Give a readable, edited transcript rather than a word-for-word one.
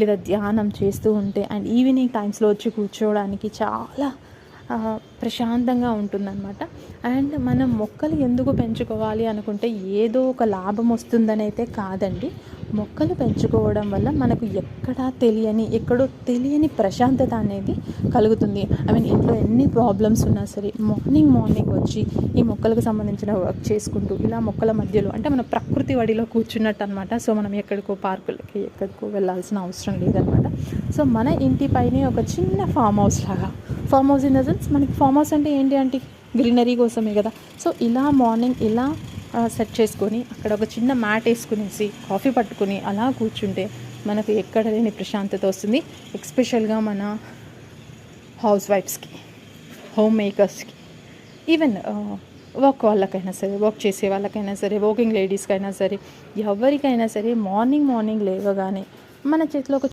లేదా ధ్యానం చేస్తూ ఉంటే అండ్ ఈవినింగ్ టైమ్స్లో వచ్చి కూర్చోవడానికి చాలా ప్రశాంతంగా ఉంటుందన్నమాట. అండ్ మనం మొక్కలు ఎందుకు పెంచుకోవాలి అనుకుంటే ఏదో ఒక లాభం వస్తుందని అయితే కాదండి. మొక్కలు పెంచుకోవడం వల్ల మనకు ఎక్కడో తెలియని ప్రశాంతత అనేది కలుగుతుంది. ఇంట్లో ఎన్ని ప్రాబ్లమ్స్ ఉన్నా సరే మార్నింగ్ వచ్చి ఈ మొక్కలకు సంబంధించిన వర్క్ చేసుకుంటూ ఇలా మొక్కల మధ్యలో అంటే మన ప్రకృతి వడిలో కూర్చున్నట్టు అనమాట. సో మనం ఎక్కడికో పార్కులకి ఎక్కడికో వెళ్ళాల్సిన అవసరం లేదనమాట. సో మన ఇంటి పైనే ఒక చిన్న farm house in the sense, మనకి ఫామ్ హౌస్ అంటే ఏంటి అంటే గ్రీనరీ కోసమే కదా. సో ఇలా మార్నింగ్ ఇలా సెట్ చేసుకొని అక్కడ ఒక చిన్న మ్యాట్ వేసుకునేసి కాఫీ పట్టుకుని అలా కూర్చుంటే మనకు ఎక్కడ లేని ప్రశాంతత వస్తుంది. ఎస్పెషల్గా మన హౌస్ వైఫ్స్కి, హోమ్ మేకర్స్కి, ఈవెన్ వర్క్ చేసే వాళ్ళకైనా సరే, వర్కింగ్ లేడీస్కైనా సరే, ఎవరికైనా సరే మార్నింగ్ లేవగానే మన చేతిలో ఒక